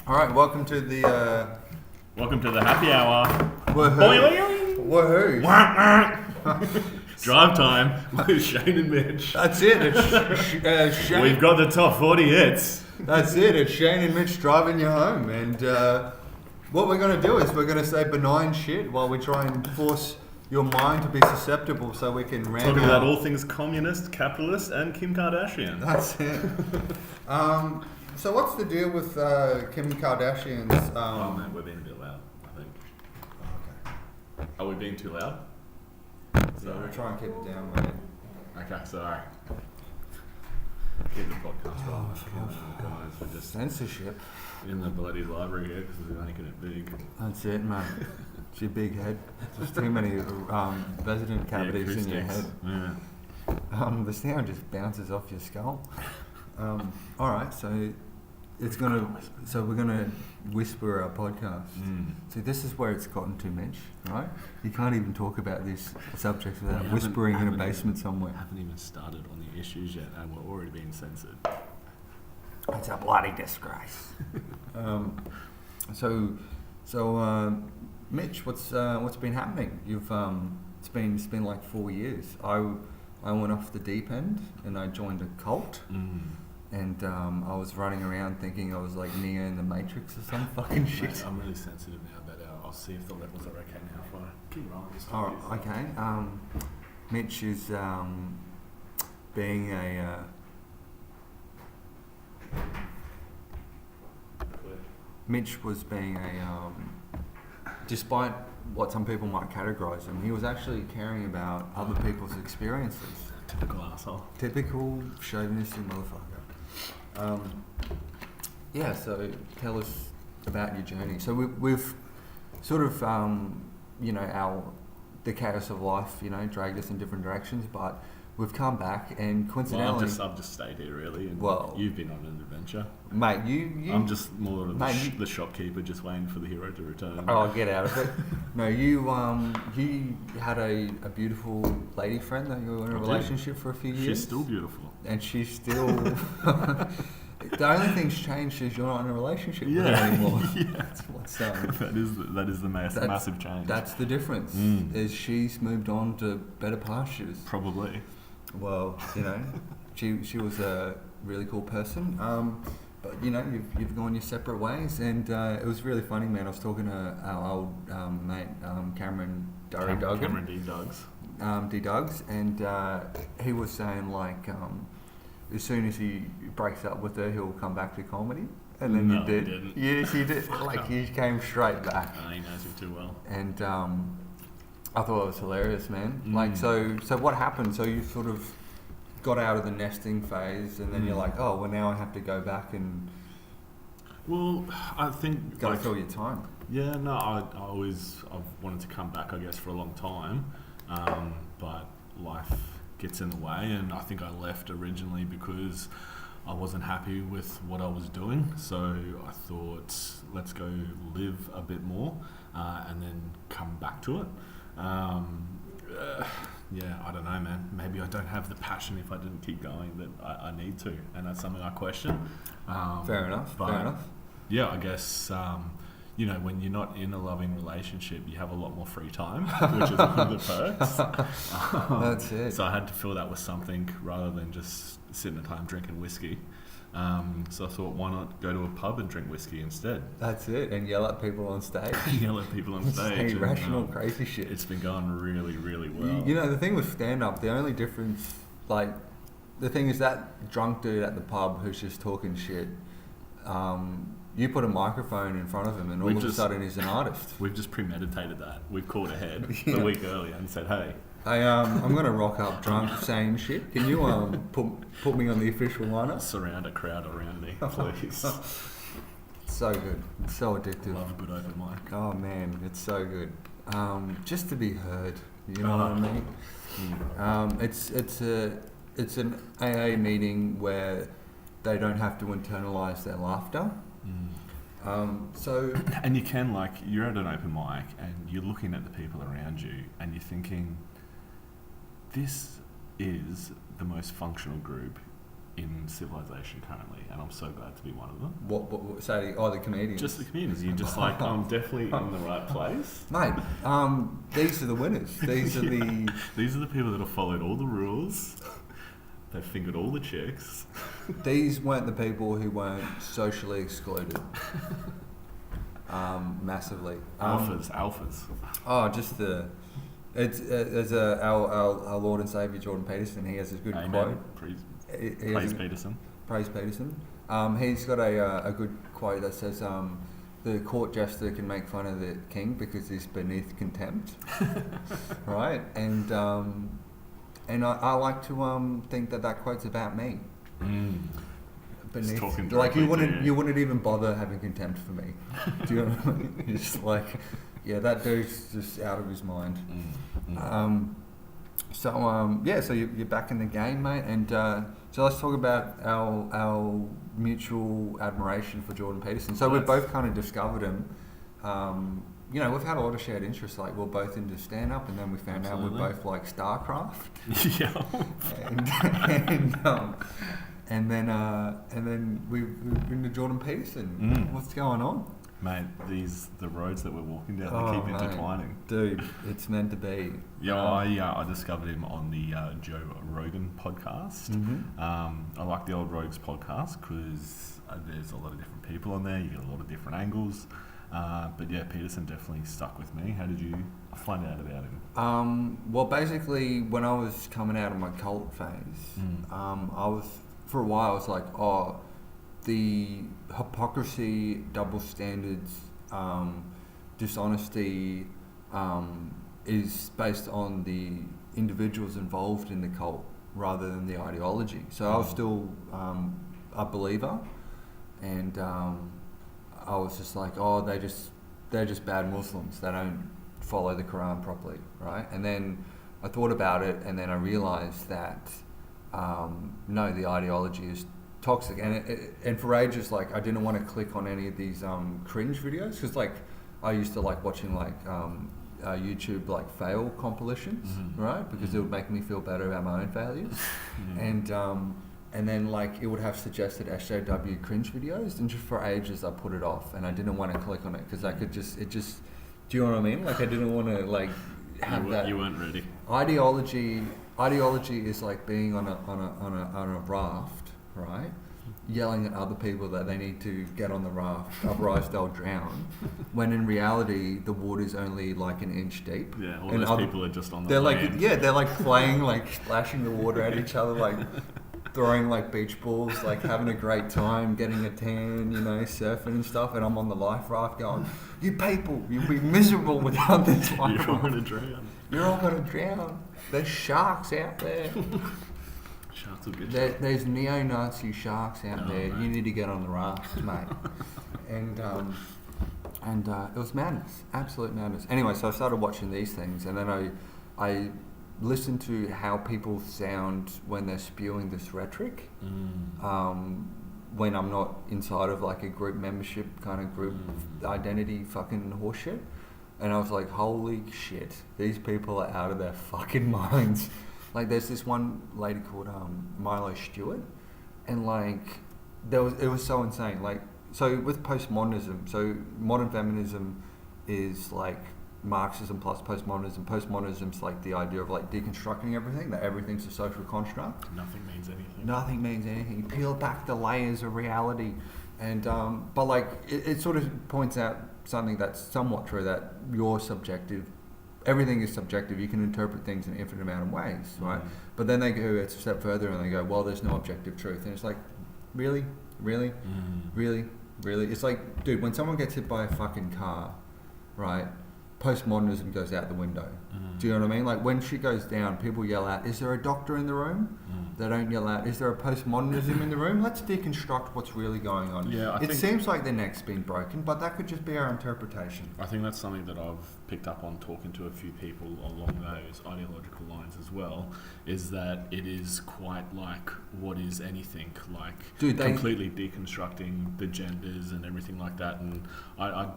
All right, welcome to the happy hour. Woohoo! Drive time with Shayne and Mitch. That's it. It's Shayne. We've got the top 40 hits. That's it. It's Shayne and Mitch driving you home, and what we're going to do is we're going to say benign shit while we try and force your mind to be susceptible, so we can Talking about all things communist, capitalist, and Kim Kardashian. That's it. So what's the deal with Kim Kardashian's? Oh man, we're being a bit loud, I think. Okay. Are we being too loud? So we'll try and keep it down, mate. Okay, sorry. Keep the podcast rolling. Guys, we're just Censorship. in the bloody library here because we're making it big. That's it, mate. It's your big head. There's too many resident cavities in your head. Yeah. The sound just bounces off your skull. All right, so we're gonna whisper our podcast. See, this is where it's gotten to, Mitch. Right? You can't even talk about these subjects without whispering in a basement somewhere. We haven't even started on the issues yet, and we're already being censored. It's a bloody disgrace. So, Mitch, what's been happening? It's been like 4 years. I went off the deep end and I joined a cult. And I was running around thinking I was like Neo in the Matrix or some fucking shit. Mate, I'm really sensitive now, but I'll see if the levels are okay now. Fine. Keep rolling. Oh, okay. Mitch is being a... Mitch was being a... despite what some people might categorise him, he was actually caring about other people's experiences. Typical asshole. Typical chauvinistic motherfucker. Yeah, so tell us about your journey. So we've sort of, the chaos of life, dragged us in different directions, but we've come back and coincidentally... Well, I've just stayed here really, and you've been on an adventure. Mate, I'm just more of the shopkeeper just waiting for the hero to return. Oh, I'll get out of it. No, you had a beautiful lady friend that you were in a relationship for a few years. She's still beautiful. And she's still... The only thing's changed is you're not in a relationship with her anymore. Yeah. That's what's that is the massive change. That's the difference. Is she's moved on to better pastures. Probably. Well, she was a really cool person. But you've gone your separate ways, and it was really funny, man. I was talking to our old mate Cameron Duggan. Cameron D. Duggs. D. Duggs, and he was saying like, as soon as he breaks up with her, he'll come back to comedy. And then you did. He didn't. Yes, you did. Like you came straight back. He knows me too well. And I thought it was hilarious, man. Like so what happened? So you sort of got out of the nesting phase, and then you're like, oh, well now I have to go back and. Well, I think gotta fill your time. Yeah, no, I've wanted to come back, I guess, for a long time, but life gets in the way, and I think I left originally because I wasn't happy with what I was doing, so I thought let's go live a bit more and then come back to it. Yeah, I don't know, man. Maybe I don't have the passion if I didn't keep going that I need to, and that's something I question. Fair enough. Yeah, I guess when you're not in a loving relationship, you have a lot more free time, which is one of the perks. That's it. So I had to fill that with something rather than just sitting at home drinking whiskey. So I thought, why not go to a pub and drink whiskey instead? That's it, and yell at people on stage. Stage. Irrational, crazy shit. It's been going really, really well. The thing with stand-up, the only difference, the thing is that drunk dude at the pub who's just talking shit, you put a microphone in front of him and all of a sudden he's an artist. We've just premeditated that. We've called ahead a week earlier and said, hey. I'm going to rock up drunk saying shit. Can you put me on the official lineup? Surround a crowd around me, please. So good. It's so addictive. Love a good open mic. Oh man, it's so good. Just to be heard, you know what I mean? It's an AA meeting where they don't have to internalise their laughter. And you can, you're at an open mic and you're looking at the people around you and you're thinking, this is the most functional group in civilization currently, and I'm so glad to be one of them. What say? Oh, the comedians. Just the comedians. You're just like, I'm definitely in the right place, mate. These are the winners. These are the these are the people that have followed all the rules. They've fingered all the chicks. These weren't the people who weren't socially excluded. Massively. Alphas. Oh, just the. There's our Lord and Savior Jordan Peterson. He has this good quote. Praise Peterson. Praise Peterson. He's got a good quote that says, "The court jester can make fun of the king because he's beneath contempt." Right, and I like to think that quote's about me. Beneath, like you wouldn't even bother having contempt for me. Do you know what I mean? It's just like, yeah, that dude's just out of his mind. So you're back in the game, mate, and so let's talk about our mutual admiration for Jordan Peterson. So we've both kind of discovered him. We've had a lot of shared interests. Like we're both into stand up, and then we found out we're both like StarCraft. Yeah. And then we've been to Jordan Peterson. What's going on? Mate, the roads that we're walking down, they keep intertwining. Dude, it's meant to be. Yeah, I discovered him on the Joe Rogan podcast. I like the Old Rogues podcast because there's a lot of different people on there. You get a lot of different angles. But yeah, Peterson definitely stuck with me. How did you find out about him? Well, basically, when I was coming out of my cult phase, for a while I was like, the hypocrisy, double standards, dishonesty is based on the individuals involved in the cult rather than the ideology. So I was still a believer, and I was just like, they're just bad Muslims. They don't follow the Quran properly, right? And then I thought about it, and then I realised that no, the ideology is toxic, and for ages, like I didn't want to click on any of these cringe videos because like I used to like watching like YouTube like fail compilations, right? Because it would make me feel better about my own failures, and then like it would have suggested SJW cringe videos, and just for ages I put it off, and I didn't want to click on it because I could just do you know what I mean? Like I didn't want to like have that. You weren't ready. Ideology is like being on a raft, right? Yelling at other people that they need to get on the raft, otherwise they'll drown. When in reality, the water's only like an inch deep. Yeah, all those people are just on the they're land. They're like playing, like splashing the water at each other, like throwing like beach balls, like having a great time, getting a tan, surfing and stuff. And I'm on the life raft going, "You people, you'll be miserable without this life raft. You're all gonna drown. You're all gonna drown. There's sharks out there." Sharks will get you. There's neo-Nazi sharks out there. Mate. You need to get on the raft, mate. And it was madness, absolute madness. Anyway, so I started watching these things, and then I listened to how people sound when they're spewing this rhetoric. When I'm not inside of like a group membership kind of group identity fucking horseshit. And I was like, holy shit, these people are out of their fucking minds. Like there's this one lady called Milo Stewart, and like it was so insane. Like so with postmodernism, so modern feminism is like Marxism plus postmodernism. Postmodernism's like the idea of like deconstructing everything, that everything's a social construct. Nothing means anything. Nothing means anything. You peel back the layers of reality, and but like it sort of points out something that's somewhat true, that you're subjective. Everything is subjective. You can interpret things in an infinite amount of ways, right? But then they go a step further and they go, well, there's no objective truth. And it's like, really? It's like, dude, when someone gets hit by a fucking car, right, postmodernism goes out the window. Do you know what I mean? Like when shit goes down, people yell out, is there a doctor in the room? They don't yell out, is there a postmodernism in the room? Let's deconstruct what's really going on. Yeah, it seems like the neck's been broken, but that could just be our interpretation. I think that's something that I've picked up on talking to a few people along those ideological lines as well, is that it is quite like what is anything, like completely deconstructing the genders and everything like that. And I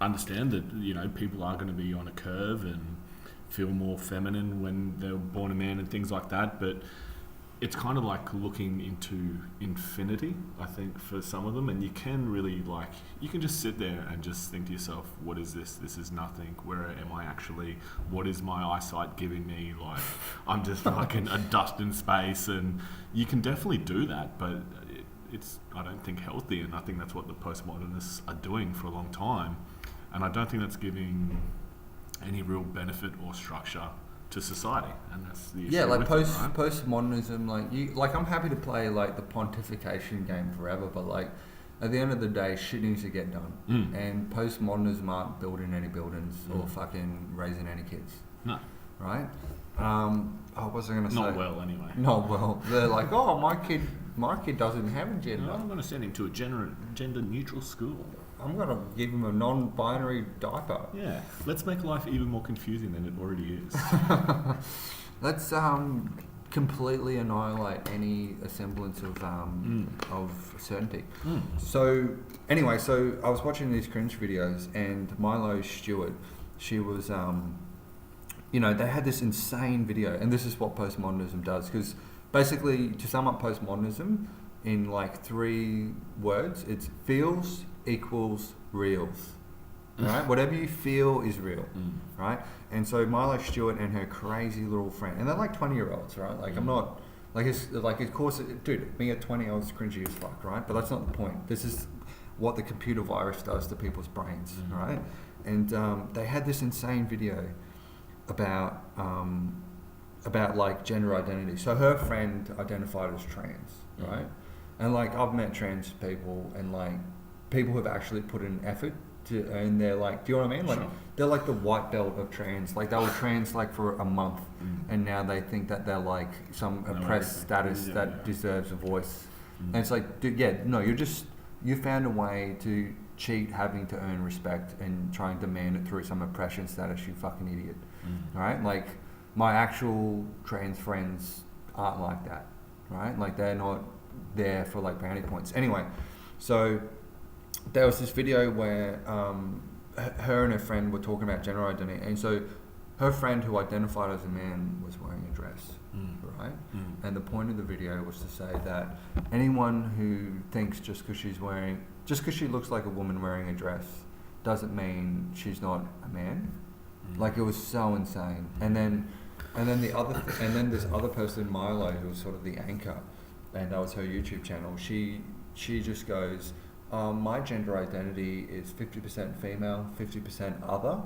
understand that people are going to be on a curve and feel more feminine when they're born a man and things like that, but it's kind of like looking into infinity, I think, for some of them, and you can really like, you can just sit there and just think to yourself, what is this? This is nothing. Where am I actually? What is my eyesight giving me? Like, I'm just fucking a dust in space, and you can definitely do that, but it's, I don't think, healthy, and I think that's what the postmodernists are doing for a long time, and I don't think that's giving any real benefit or structure to society, and that's the issue. Yeah, like right? postmodernism, like I'm happy to play like the pontification game forever, but like at the end of the day, shit needs to get done. And postmodernism aren't building any buildings or fucking raising any kids. No. Right? What was I going to say? Not well, anyway. Not well. They're like, oh, my kid doesn't have a gender. No, I'm going to send him to a gender-neutral school. I'm going to give him a non-binary diaper. Yeah, let's make life even more confusing than it already is. Let's completely annihilate any semblance of certainty. So anyway, so I was watching these cringe videos, and Milo Stewart, she was, they had this insane video, and this is what postmodernism does, because basically, to sum up postmodernism in like 3 words, it's feels equals reals, right? Whatever you feel is real, right? And so Milo Stewart and her crazy little friend, and they're like 20-year-olds, right? Like I'm not, like it's like of course, dude, being a 20-year-old is cringy as fuck, right? But that's not the point. This is what the computer virus does to people's brains, right? And they had this insane video about like gender identity. So her friend identified as trans, right? And like I've met trans people, and like people who've actually put in effort to earn their, like, do you know what I mean? Like, they're like the white belt of trans. Like, they were trans like for a month, and now they think that they're like some oppressed status that deserves a voice. And it's like, dude, you found a way to cheat having to earn respect and try and demand it through some oppression status, you fucking idiot. Right? Like, my actual trans friends aren't like that, right? Like, they're not there for like brownie points. Anyway, so there was this video where her and her friend were talking about gender identity, and so her friend, who identified as a man, was wearing a dress, right? And the point of the video was to say that anyone who thinks just because she looks like a woman wearing a dress doesn't mean she's not a man. Like, it was so insane. And then this other person, Milo, who was sort of the anchor, and that was her YouTube channel. She just goes, my gender identity is 50% female, 50% other.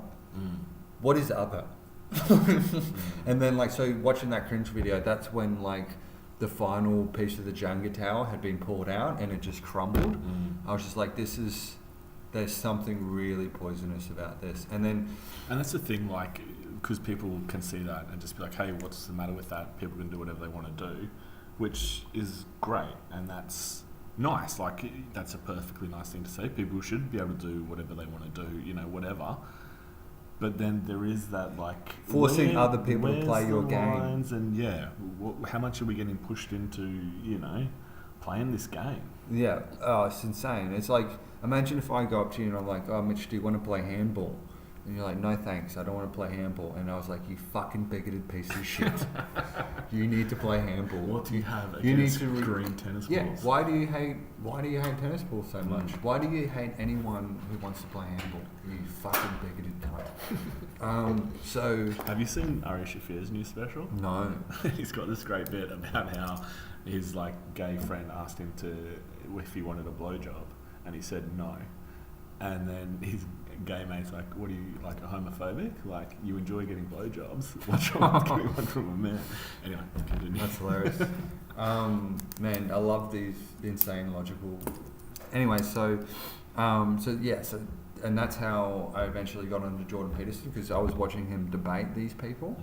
What is other? And then, like, so watching that cringe video, that's when like the final piece of the Jenga tower had been pulled out and it just crumbled. I was just like, there's something really poisonous about this. And that's the thing, like, because people can see that and just be like, hey, what's the matter with that? People can do whatever they want to do, which is great, and that's nice. Like, that's a perfectly nice thing to say. People should be able to do whatever they want to do, whatever. But then there is that, like, forcing other people to play your game. And how much are we getting pushed into, playing this game? Yeah, it's insane. It's like, imagine if I go up to you and I'm like, oh, Mitch, do you want to play handball? And you're like, no thanks, I don't want to play handball. And I was like, you fucking bigoted piece of shit. You need to play handball. What do you have against green tennis balls? Yeah, why do you hate tennis balls so much? Why do you hate anyone who wants to play handball? You fucking bigoted cunt. So, have you seen Ari Shafir's new special? No. He's got this great bit about how his like gay friend asked him if he wanted a blowjob, and he said no. And then his gay mate's like, what are you, like, a homophobic? Like, you enjoy getting blowjobs? What's wrong with getting one from a man? Anyway, continue. That's hilarious. Man, I love these insane logical... Anyway, and that's how I eventually got onto Jordan Peterson, because I was watching him debate these people,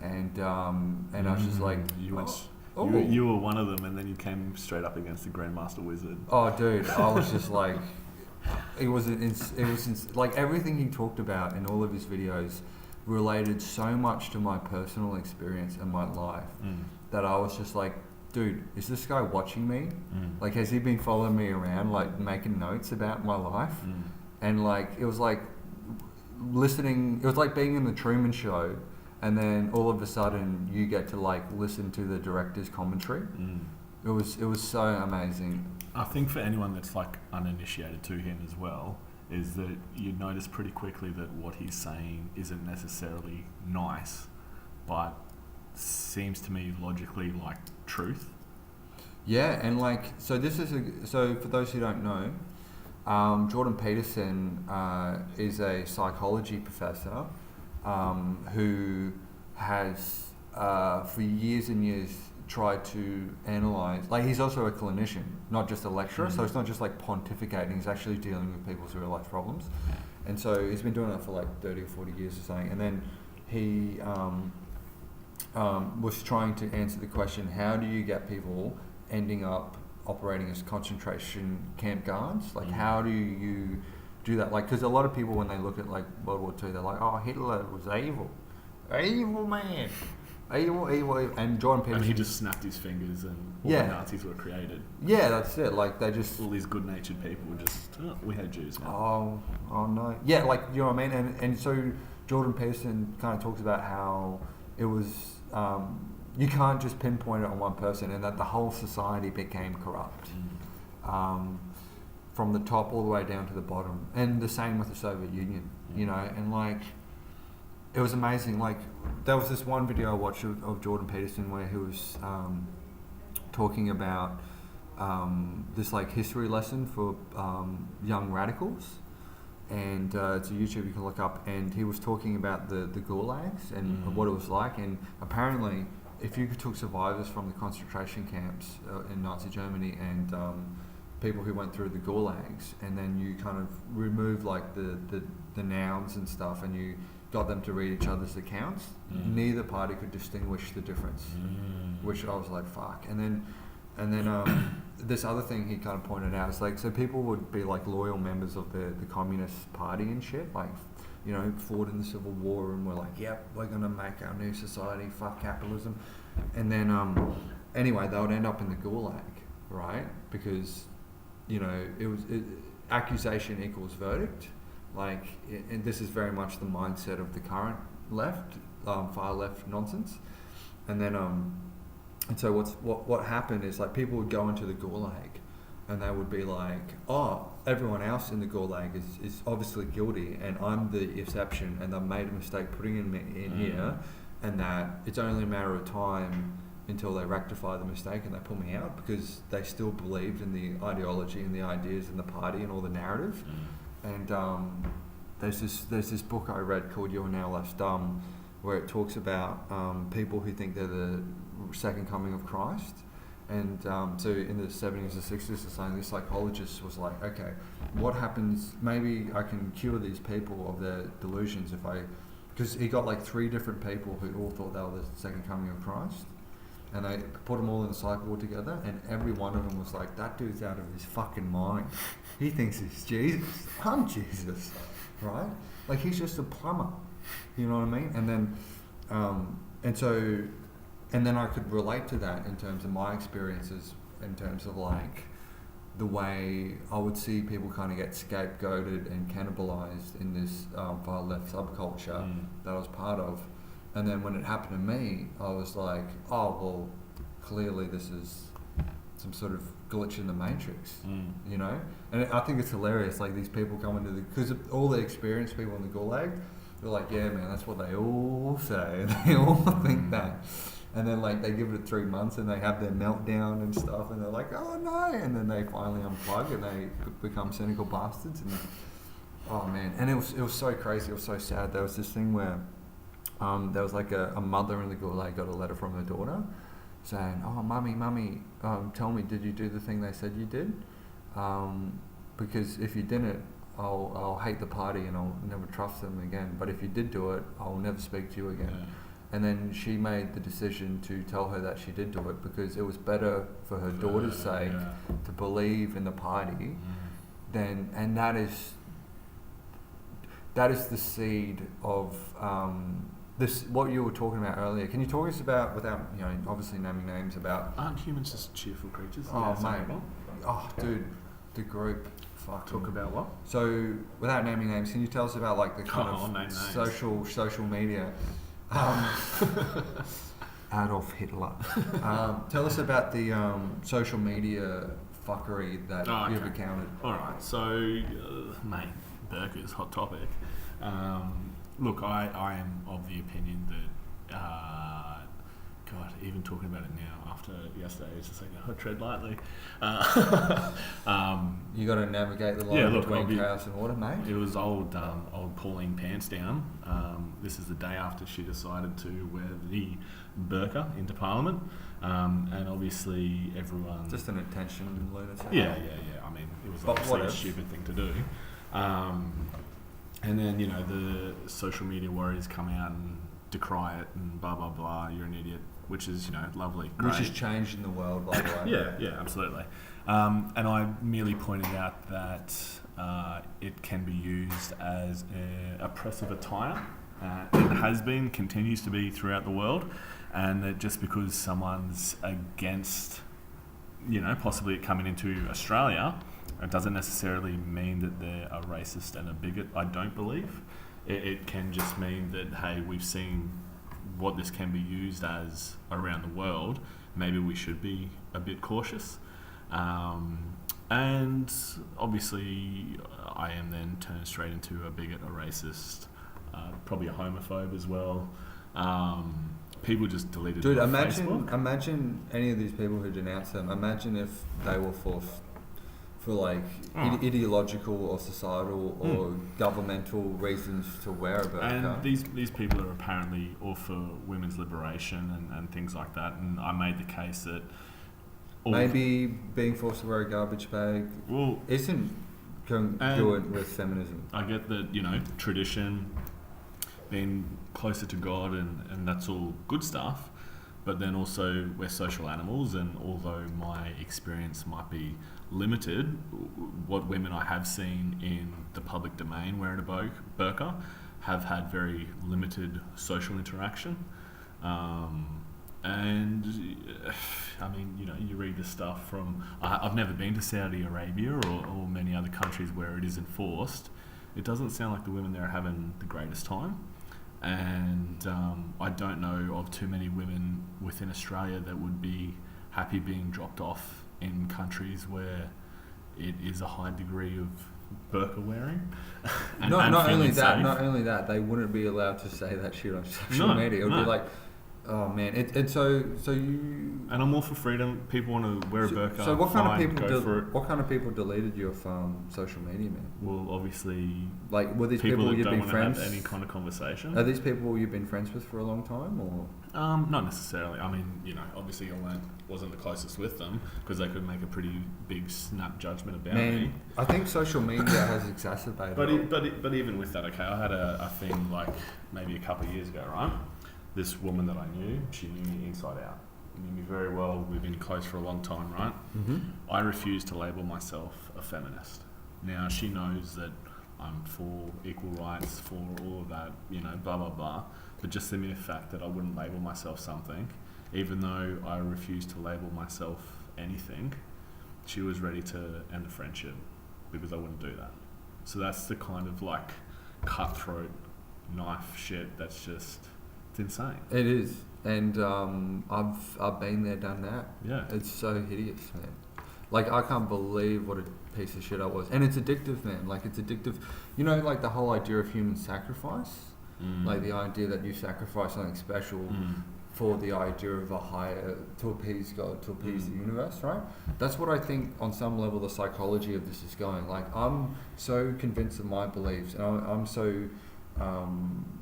and I was just like... You were one of them, and then you came straight up against the Grandmaster Wizard. Oh, dude, I was just like... It was like everything he talked about in all of his videos related so much to my personal experience and my life that I was just like, dude, is this guy watching me? Like, has he been following me around, like making notes about my life? And like, it was like listening, it was like being in the Truman Show and then all of a sudden you get to like listen to the director's commentary. It was so amazing. I think for anyone that's like uninitiated to him as well, is that you notice pretty quickly that what he's saying isn't necessarily nice, but seems to me logically like truth. Yeah, and like so for those who don't know, Jordan Peterson is a psychology professor who has for years and years tried to analyse, like he's also a clinician, not just a lecturer, so it's not just like pontificating, he's actually dealing with people's real life problems. And so he's been doing that for like 30 or 40 years or something, and then he was trying to answer the question, how do you get people ending up operating as concentration camp guards? Like how do you do that? Like, because a lot of people when they look at like World War II, they're like, oh, Hitler was evil man, evil, and Jordan Peterson. And he just snapped his fingers and all the Nazis were created. Yeah, that's it. Like they just all these good-natured people were just we had Jews, man. Oh no. Yeah, like you know what I mean. And so Jordan Peterson kind of talks about how it was you can't just pinpoint it on one person, and that the whole society became corrupt from the top all the way down to the bottom. And the same with the Soviet Union, you know. And like it was amazing. Like there was this one video I watched of Jordan Peterson where he was talking about this like history lesson for young radicals, and it's a YouTube you can look up, and he was talking about the gulags and what it was like. And apparently if you took survivors from the concentration camps in Nazi Germany and people who went through the gulags, and then you kind of removed like the nouns and stuff, and you got them to read each other's accounts, neither party could distinguish the difference, which I was like, fuck. And then this other thing he kind of pointed out is like, so people would be like loyal members of the Communist Party and shit, like, you know, fought in the Civil War and were like, yep, we're gonna make our new society, fuck capitalism. And then anyway, they would end up in the gulag, right? Because, you know, accusation equals verdict. Like, and this is very much the mindset of the current left, far left nonsense. And then and so what happened is like people would go into the gulag and they would be like, oh, everyone else in the gulag is obviously guilty and I'm the exception, and they've made a mistake putting in here, and that it's only a matter of time until they rectify the mistake and they pull me out, because they still believed in the ideology and the ideas and the party and all the narrative. And there's this book I read called You're Now Less Dumb, where it talks about people who think they're the second coming of Christ. And so in the 70s or 60s or something, this psychologist was like, okay, what happens, maybe I can cure these people of their delusions if because he got like 3 different people who all thought they were the second coming of Christ, and they put them all in a psycheboard together, and every one of them was like, that dude's out of his fucking mind. He thinks he's Jesus. I'm Jesus, right? Like he's just a plumber, you know what I mean? And then, and then I could relate to that in terms of my experiences, in terms of like the way I would see people kind of get scapegoated and cannibalized in this far left subculture that I was part of. And then when it happened to me, I was like, oh, well, clearly this is some sort of glitch in the matrix, you know? And I think it's hilarious, like these people come into because all the experienced people in the gulag, they're like, yeah, man, that's what they all say. They all think that. And then like they give it 3 months and they have their meltdown and stuff, and they're like, oh no, and then they finally unplug and they become cynical bastards. And oh man, and it was so crazy, it was so sad. There was this thing where there was like a mother in the gulag got a letter from her daughter saying, oh mummy, tell me, did you do the thing they said you did? Because if you didn't, I'll hate the party and I'll never trust them again. But if you did do it, I'll never speak to you again. Yeah. And then she made the decision to tell her that she did do it because it was better for her daughter's sake to believe in the party than, and that is the seed of this, what you were talking about earlier. Can you talk us about, without, you know, obviously naming names, about... Aren't humans just cheerful creatures? Oh, mate. Oh, dude, the group... Talk about what? So, without naming names, can you tell us about like the kind of social media? Adolf Hitler. Tell us about the social media fuckery that you've encountered. All right, so mate, burgers, hot topic. Look, I am of the opinion that God, even talking about it now after yesterday, it's just like, tread lightly. You got to navigate the line between chaos and order, mate. It was old Pauline Pants Down. This is the day after she decided to wear the burqa into Parliament, and obviously everyone... Just an attention lunatic. Yeah. I mean, it was obviously a stupid thing to do. And then, the social media warriors come out and decry it and blah, blah, blah, you're an idiot, which is, lovely, great. Which is changing the world, by the way. Yeah, absolutely. And I merely pointed out that it can be used as oppressive attire. It has been, continues to be throughout the world, and that just because someone's against, possibly it coming into Australia, it doesn't necessarily mean that they're a racist and a bigot, I don't believe. It can just mean that, hey, we've seen what this can be used as around the world. Maybe we should be a bit cautious. And obviously, I am then turned straight into a bigot, a racist, probably a homophobe as well. People just deleted Dude, my imagine Facebook. Any of these people who denounce them. Imagine if they were for ideological or societal or governmental reasons to wear a burqa. And these people are apparently all for women's liberation and things like that. And I made the case that maybe being forced to wear a garbage bag isn't congruent with feminism. I get that, tradition, being closer to God, and that's all good stuff. But then also we're social animals, and although my experience might be limited, what women I have seen in the public domain wearing a burqa have had very limited social interaction. And I mean, you read the stuff from... I've never been to Saudi Arabia or many other countries where it is enforced. It doesn't sound like the women there are having the greatest time. And I don't know of too many women within Australia that would be happy being dropped off in countries where it is a high degree of burqa wearing. Not only that, they wouldn't be allowed to say that shit on social media. It would be like, oh man, so you. And I'm all for freedom. People want to wear a burqa. So what kind of people deleted you from social media, man? Well, obviously, like were these people you've been friends? Have any kind of conversation. Are these people you've been friends with for a long time, or? Not necessarily. I mean, obviously I wasn't the closest with them because they could make a pretty big snap judgment about me. I think social media has exacerbated. But even with that, okay, I had a thing like maybe a couple of years ago, right? This woman that I knew, she knew me inside out. Knew me very well. We've been close for a long time, right? Mm-hmm. I refuse to label myself a feminist. Now, she knows that I'm for equal rights, for all of that, blah, blah, blah. But just the mere fact that I wouldn't label myself something, even though I refuse to label myself anything, she was ready to end the friendship because I wouldn't do that. So that's the kind of like cutthroat knife shit that's just... It's insane. It is, and I've been there, done that. Yeah, it's so hideous, man. Like I can't believe what a piece of shit I was, and it's addictive, man. Like it's addictive. Like the whole idea of human sacrifice, like the idea that you sacrifice something special for the idea of a higher, to appease God, to appease the universe, right? That's what I think on some level the psychology of this is going. Like I'm so convinced of my beliefs, and I'm so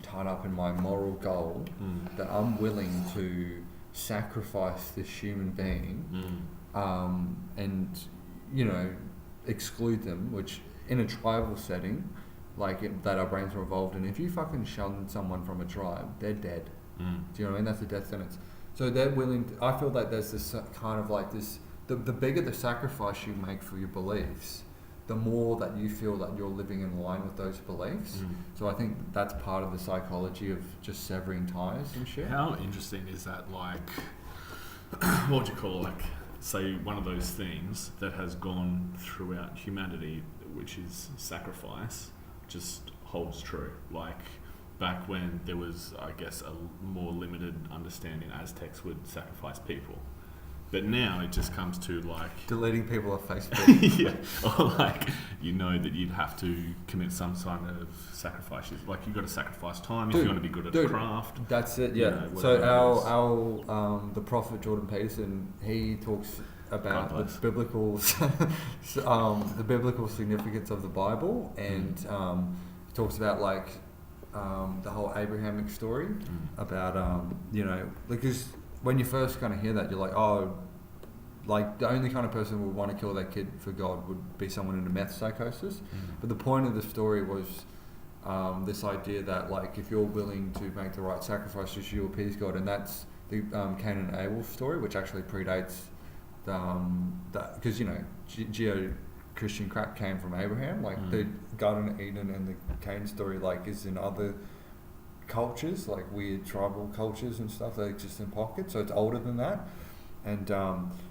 tied up in my moral goal that I'm willing to sacrifice this human being and exclude them, which in a tribal setting that our brains are involved in, if you fucking shun someone from a tribe, they're dead. Do you know what I mean? That's a death sentence. So they're willing to, I feel like there's this kind of like this, the bigger the sacrifice you make for your beliefs, the more that you feel that you're living in line with those beliefs. So I think that's part of the psychology of just severing ties and shit. How interesting is that, like, what would you call, like, say one of those things that has gone throughout humanity, which is sacrifice, just holds true. Like, back when there was, I guess, a more limited understanding Aztecs would sacrifice people. But now it just comes to like deleting people off Facebook. yeah, or like that you'd have to commit some kind of sacrifices. Like you've got to sacrifice time if you want to be good at a craft. That's it. Yeah. So our the prophet Jordan Peterson, he talks about the biblical the biblical significance of the Bible, and he talks about like the whole Abrahamic story about because when you first kind of hear that, you're like, oh, like the only kind of person who would want to kill their kid for God would be someone in a meth psychosis. But the point of the story was this idea that like if you're willing to make the right sacrifices, you appease God, and that's the Cain and Abel story, which actually predates because Judeo-Christian crap came from Abraham. Like the Garden of Eden and the Cain story, like is in other cultures, like weird tribal cultures and stuff that exist in pockets, so it's older than that. And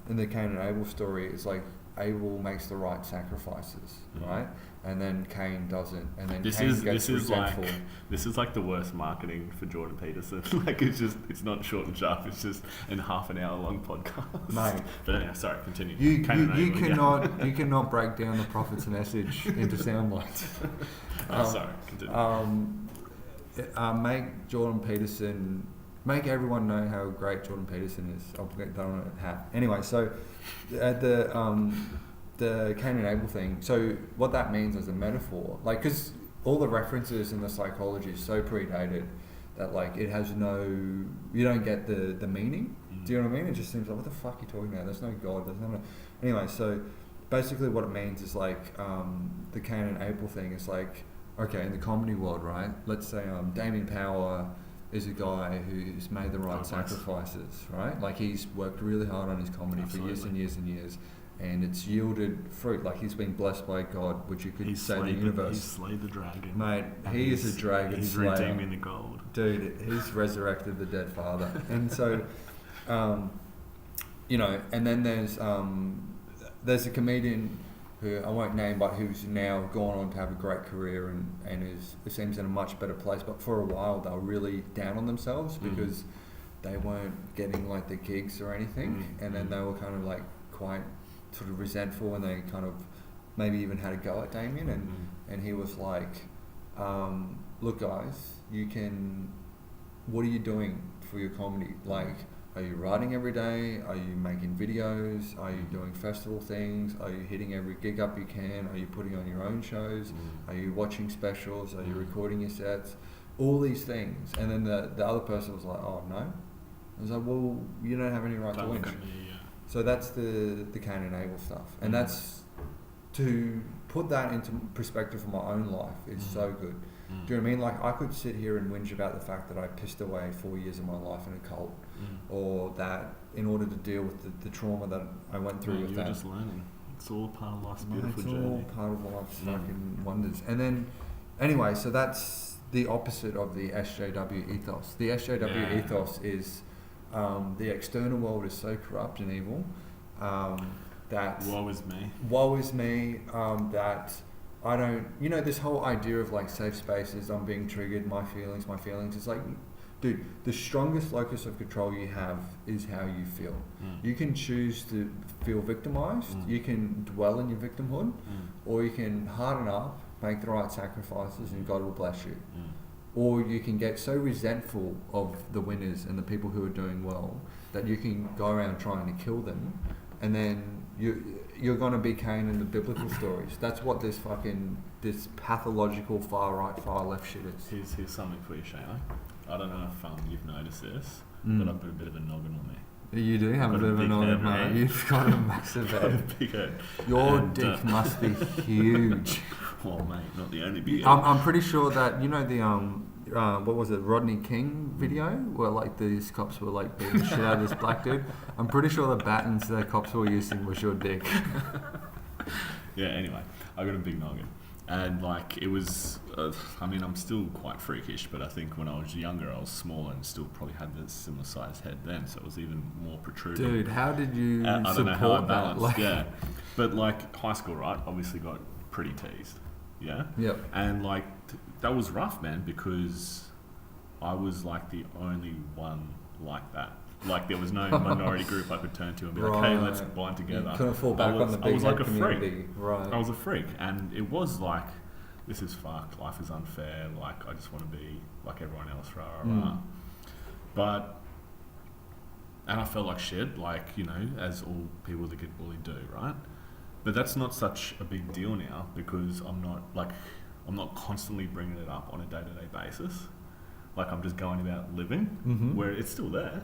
in the Cain and Abel story, it's like Abel makes the right sacrifices, right? And then Cain doesn't, and then Cain gets resentful. This is like the worst marketing for Jordan Peterson. Like it's not short and sharp. It's just in half an hour long podcast. Mate, but anyway, sorry, continue. You cannot break down the prophet's message into sound bites. Sorry, continue. Make Jordan Peterson, make everyone know how great Jordan Peterson is. I'll get that on a hat. Anyway, so the Cain and Abel thing. So what that means as a metaphor, like, because all the references in the psychology is so predated that like it has you don't get the meaning. Do you know what I mean? It just seems like, what the fuck are you talking about? There's no God. Anyway, so basically what it means is like the Cain and Abel thing is like, okay, in the comedy world, right? Let's say Damien Power is a guy who's made the right sacrifices, right? Like he's worked really hard on his comedy for years and years and years, and it's yielded fruit. Like he's been blessed by God, which you could say the universe. He's slayed the dragon. Mate, he is a dragon slayer. He's redeeming the gold. Dude, he's resurrected the dead father. And so, and then there's a comedian who I won't name, but who's now gone on to have a great career and seems in a much better place. But for a while, they were really down on themselves because they weren't getting like the gigs or anything, and then they were kind of like quite sort of resentful, and they kind of maybe even had a go at Damien, and he was like, look guys, what are you doing for your comedy? Like, are you writing every day? Are you making videos? Are you doing festival things? Are you hitting every gig up you can? Are you putting on your own shows? Are you watching specials? Are you recording your sets? All these things. And then the other person was like, oh no. I was like, well, you don't have any right to whinge. So that's the Cain and Abel stuff. And that's, to put that into perspective for my own life is so good. Do you know what I mean? Like, I could sit here and whinge about the fact that I pissed away 4 years of my life in a cult, or that in order to deal with the trauma that I went through with that. You're just learning. It's all part of life's beautiful journey. It's all part of life's fucking wonders. And then, anyway, so that's the opposite of the SJW ethos. The SJW ethos is the external world is so corrupt and evil that... Woe is me. That... I don't, this whole idea of like safe spaces, I'm being triggered, my feelings, it's like, dude, the strongest locus of control you have is how you feel. You can choose to feel victimized, you can dwell in your victimhood, or you can harden up, make the right sacrifices, and God will bless you. Or you can get so resentful of the winners and the people who are doing well that you can go around trying to kill them, and then you're going to be Cain in the biblical stories. That's what this pathological far right, far left shit is. Here's something for you, Shayne. I don't know if you've noticed this, but I've got a bit of a noggin on me. You do have a bit of a noggin, mate. You've got a massive head. Big head. Your dick must be huge. Oh, mate, not the only big head. I'm pretty sure that, what was it, Rodney King video, where like these cops were like beating the shit out of this black dude. I'm pretty sure the batons the cops were using was your dick. Yeah, anyway, I got a big noggin. And like it was, I'm still quite freakish, but I think when I was younger I was smaller and still probably had this similar sized head then, so it was even more protruding. Dude, how did you I don't know how I balanced, that? Yeah. But like high school, right, obviously got pretty teased. Yeah? Yep. And like that was rough, man, because I was like the only one like that. Like there was no minority group I could turn to and be like, hey, let's bind together. You couldn't fall back on the big head community. Freak. Right. I was a freak, and it was like, this is fucked. Life is unfair. Like I just want to be like everyone else. Rah, rah, rah. But and I felt like shit. Like as all people that get bullied do, right? But that's not such a big deal now because I'm not constantly bringing it up on a day-to-day basis. Like I'm just going about living, where it's still there,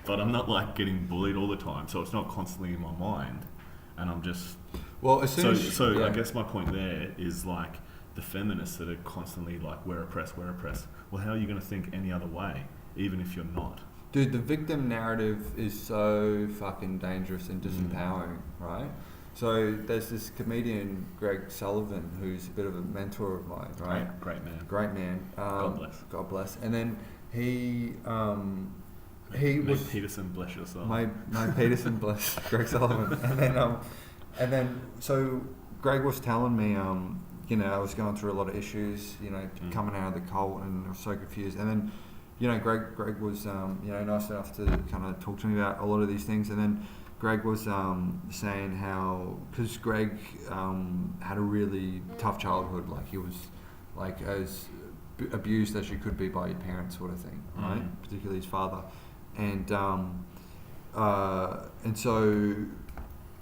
but I'm not like getting bullied all the time, so it's not constantly in my mind, and I'm just I guess my point there is like the feminists that are constantly like we're oppressed. Well, how are you going to think any other way, even if you're not? Dude, the victim narrative is so fucking dangerous and disempowering, right? So there's this comedian, Greg Sullivan, who's a bit of a mentor of mine, right? Great man. Great man. God bless. And then he was Peterson, bless yourself. My Peterson, bless Greg Sullivan. And then so Greg was telling me, I was going through a lot of issues, coming out of the cult, and I was so confused. And then, Greg was, nice enough to kind of talk to me about a lot of these things. And then Greg was saying how, because Greg had a really tough childhood, like he was like as abused as you could be by your parents, sort of thing, right? Particularly his father, and so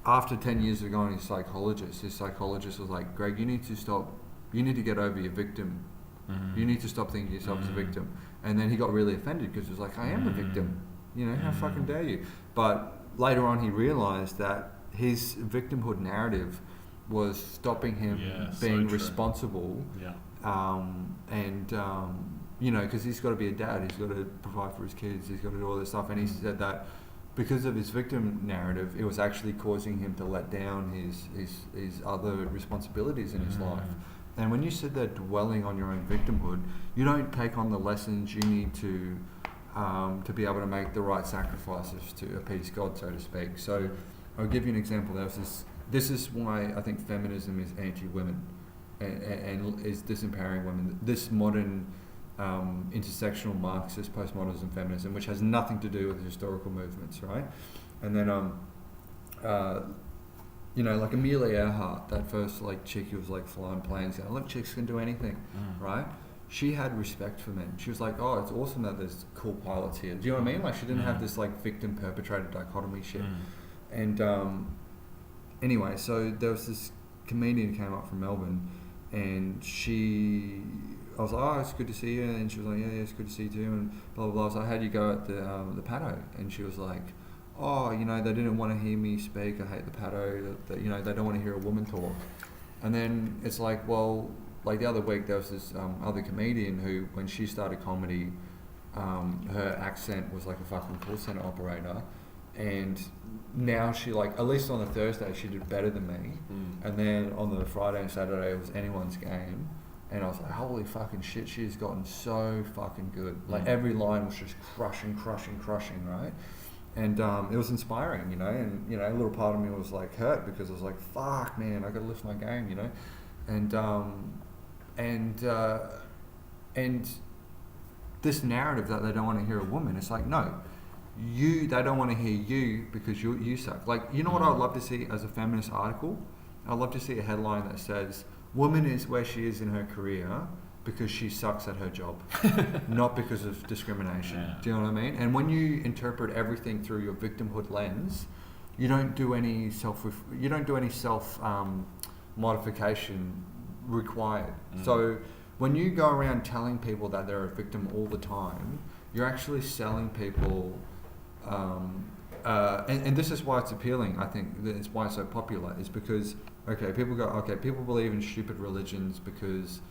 after 10 years of going to his psychologist was like, Greg, you need to get over your victim. You need to stop thinking of yourself as a victim. And then he got really offended because he was like, I am a victim. How fucking dare you? But later on, he realised that his victimhood narrative was stopping him being responsible. Yeah. Because he's got to be a dad, he's got to provide for his kids, he's got to do all this stuff. And he said that because of his victim narrative, it was actually causing him to let down his other responsibilities in his life. And when you said that dwelling on your own victimhood, you don't take on the lessons you need to be able to make the right sacrifices to appease God, so to speak. So I'll give you an example. This is why I think feminism is anti-women and is disempowering women. This modern intersectional Marxist postmodernism feminism, which has nothing to do with historical movements, right? And then like Amelia Earhart, that first chick who was flying planes, going, look, chicks can do anything, right? She had respect for men. She was like, oh, it's awesome that there's cool pilots here. Do you know what I mean? Like she didn't have this victim perpetrator dichotomy shit. And anyway, so there was this comedian who came up from Melbourne, and I was like, oh, it's good to see you. And she was like, yeah, it's good to see you too, and blah blah blah. So how'd you go at the paddo? And she was like, oh, they didn't want to hear me speak. I hate the paddo. They don't want to hear a woman talk. And then it's like, well, the other week there was this other comedian who, when she started comedy, her accent was like a fucking call center operator, and now she at least on the Thursday she did better than me, and then on the Friday and Saturday it was anyone's game, and I was like, holy fucking shit, she's gotten so fucking good. Every line was just crushing, right? And it was inspiring, and a little part of me was hurt because I was like, fuck man, I gotta lift my game, and this narrative that they don't want to hear a woman, it's like, no, they don't want to hear you because you suck. What I would love to see as a feminist article? I'd love to see a headline that says, woman is where she is in her career because she sucks at her job, not because of discrimination. Yeah. Do you know what I mean? And when you interpret everything through your victimhood lens, you don't do any self modification required. So when you go around telling people that they're a victim all the time, you're actually selling people. And this is why it's appealing. I think it's why it's so popular. Is because people believe in stupid religions because.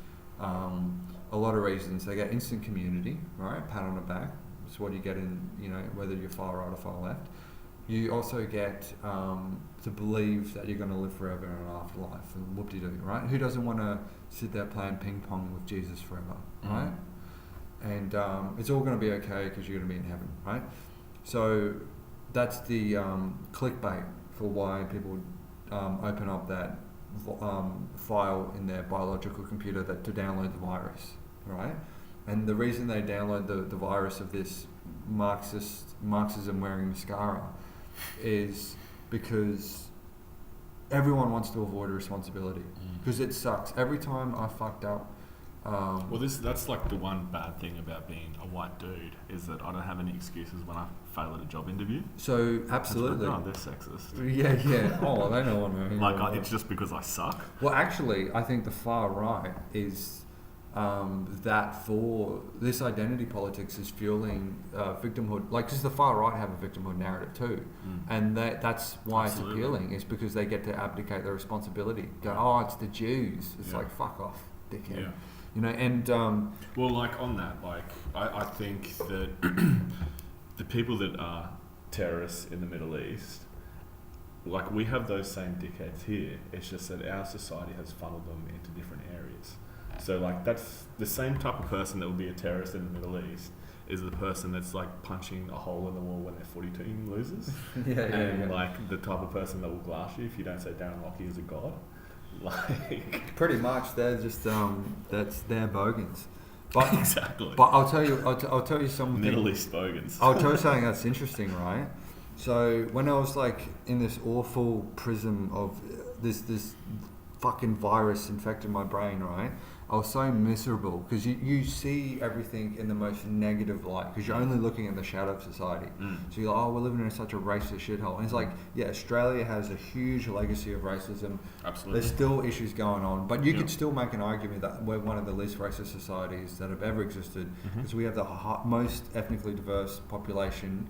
A lot of reasons. They get instant community, right? Pat on the back. It's what you get in, whether you're far right or far left. You also get to believe that you're going to live forever in an afterlife, and whoop-de-doo, right? Who doesn't want to sit there playing ping pong with Jesus forever, right? And it's all going to be okay because you're going to be in heaven, right? So that's the clickbait for why people open up that file in their biological computer to download the virus, right? And the reason they download the virus of this Marxism wearing mascara is because everyone wants to avoid responsibility. Because it sucks. Every time I fucked up. That's like the one bad thing about being a white dude is that I don't have any excuses when I fail at a job interview. So absolutely. Oh, they're sexist. Yeah. Oh, they know what I mean. It's just because I suck. Well, actually, I think the far right is that for this identity politics is fueling victimhood. Like, because the far right have a victimhood narrative too, and that's why Absolutely. it's appealing. Is because they get to abdicate their responsibility. Go, oh, it's the Jews. It's like, fuck off, dickhead. Yeah. You know, and well, like on that, like I think that the people that are terrorists in the Middle East, like we have those same dickheads here. It's just that our society has funneled them into different areas. So like that's the same type of person that would be a terrorist in the Middle East is the person that's like punching a hole in the wall when their footy team loses. And like the type of person that will glass you if you don't say Darren Lockyer is a god. Like pretty much they're just that's their bogans. But exactly. But I'll tell you something. Middle East bogans. I'll tell you something that's interesting, right? So when I was like in this awful prism of this fucking virus infected my brain, right? I was so miserable because you see everything in the most negative light because you're only looking at the shadow of society. So you're like, oh, we're living in such a racist shithole. And it's like, yeah, Australia has a huge legacy of racism. Absolutely. There's still issues going on, but you could still make an argument that we're one of the least racist societies that have ever existed because we have the most ethnically diverse population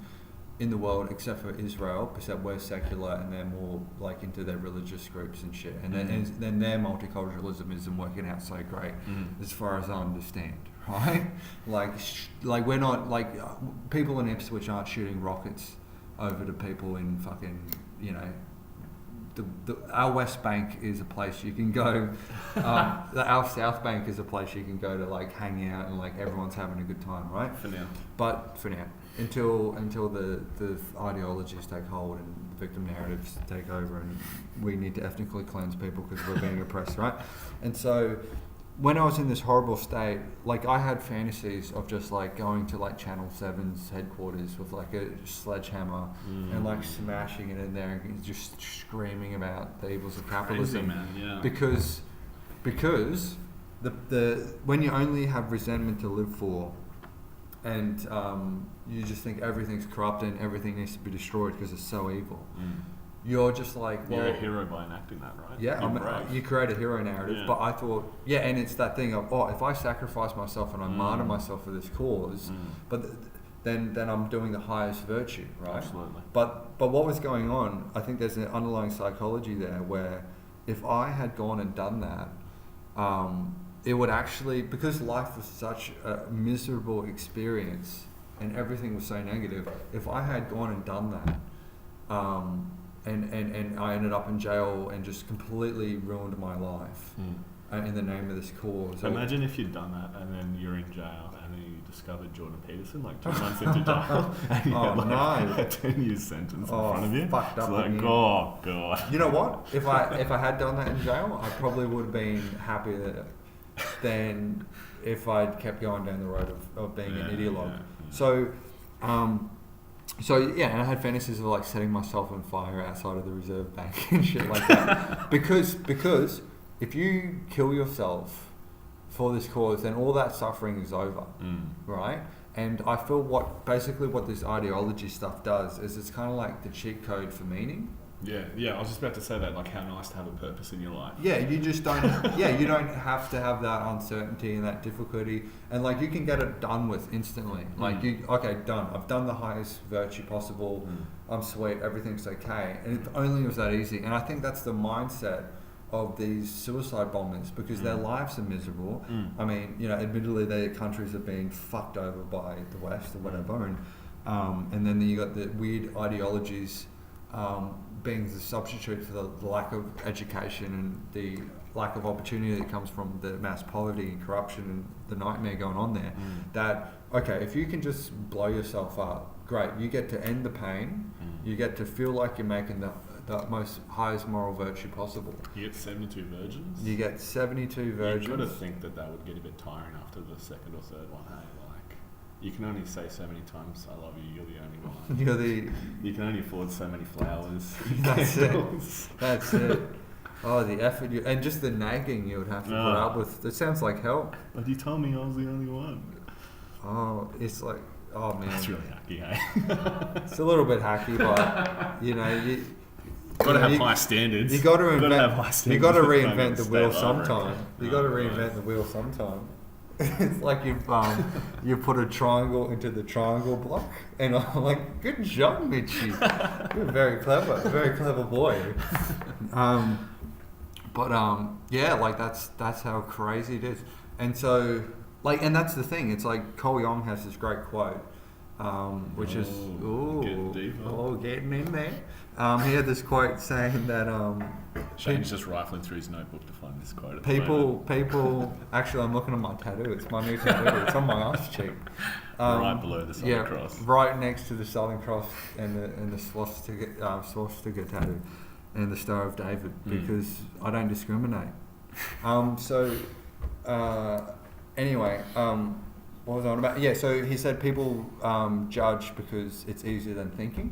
in the world, except for Israel, except we're secular and they're more like into their religious groups and shit. And then their multiculturalism isn't working out so great, as far as I understand, right? Like we're not like people in Ipswich aren't shooting rockets over to people in fucking, you know. Our West Bank is a place you can go. Our South Bank is a place you can go to like hang out and like everyone's having a good time, right? For now. But for now, until the ideologies take hold and the victim narratives take over, and we need to ethnically cleanse people because we're being oppressed, right? And so, when I was in this horrible state, like I had fantasies of just like going to like Channel 7's headquarters with like a sledgehammer and like smashing it in there and just screaming about the evils of capitalism. Crazy, man. Yeah. Because the when you only have resentment to live for, and you just think everything's corrupt and everything needs to be destroyed because it's so evil. You're just like, well, you're a hero by enacting that, right? Yeah, you create a hero narrative. Yeah. But I thought, and it's that thing of, if I sacrifice myself and I martyr myself for this cause, but then I'm doing the highest virtue, right? Absolutely. But what was going on? I think there's an underlying psychology there where if I had gone and done that, it would actually, because life was such a miserable experience and everything was so negative. If I had gone and done that. And I ended up in jail and just completely ruined my life in the name of this cause. Imagine if you'd done that and then you're in jail and then you discovered Jordan Peterson like 2 months into jail and you had like a 10-year sentence in front of you. Fucked up. It's like, oh God. You know what? If I had done that in jail, I probably would have been happier than if I'd kept going down the road of being an ideologue. So and I had fantasies of like setting myself on fire outside of the Reserve Bank and shit like that. because if you kill yourself for this cause, then all that suffering is over, right? And I feel what this ideology stuff does is it's kind of like the cheat code for meaning. Yeah, I was just about to say that, like how nice to have a purpose in your life. Yeah, you just don't, you don't have to have that uncertainty and that difficulty, and like you can get it done with instantly. Like done. I've done the highest virtue possible. I'm sweet, everything's okay. And if only it was that easy. And I think that's the mindset of these suicide bombers because their lives are miserable. I mean, you know, admittedly their countries have been fucked over by the West or whatever, and then you got the weird ideologies being the substitute for the lack of education and the lack of opportunity that comes from the mass poverty and corruption and the nightmare going on there. That, if you can just blow yourself up, great, you get to end the pain, you get to feel like you're making the the most highest moral virtue possible. You get 72 virgins. You get 72 virgins. You've got to think that would get a bit tiring after the second or third one. Hey, like you can only say so many times "I love you." You're the only one. You can only afford so many flowers. That's it. That's it. Oh, the effort and just the nagging you would have to put up with. It sounds like hell. But you told me I was the only one. Oh, it's like, oh man. That's really hacky, eh? It's a little bit hacky, but you know, you got to have high standards. You got to have high standards. You got to reinvent the wheel sometime. You got to reinvent the wheel sometime. It's like you put a triangle into the triangle block, and I'm like, good job, Mitchy. You're very clever boy. Yeah, like that's how crazy it is, and so like, and that's the thing. It's like Cole Young has this great quote, which is getting in there. He had this quote saying that Shayne's just rifling through his notebook to find this quote. People. Actually, I'm looking at my tattoo. It's my new tattoo. It's on my ass cheek. Right below the Southern Cross. Right next to the Southern Cross and the swastika tattoo, and the Star of David, because I don't discriminate. Anyway, what was I on about? Yeah. So he said people judge because it's easier than thinking.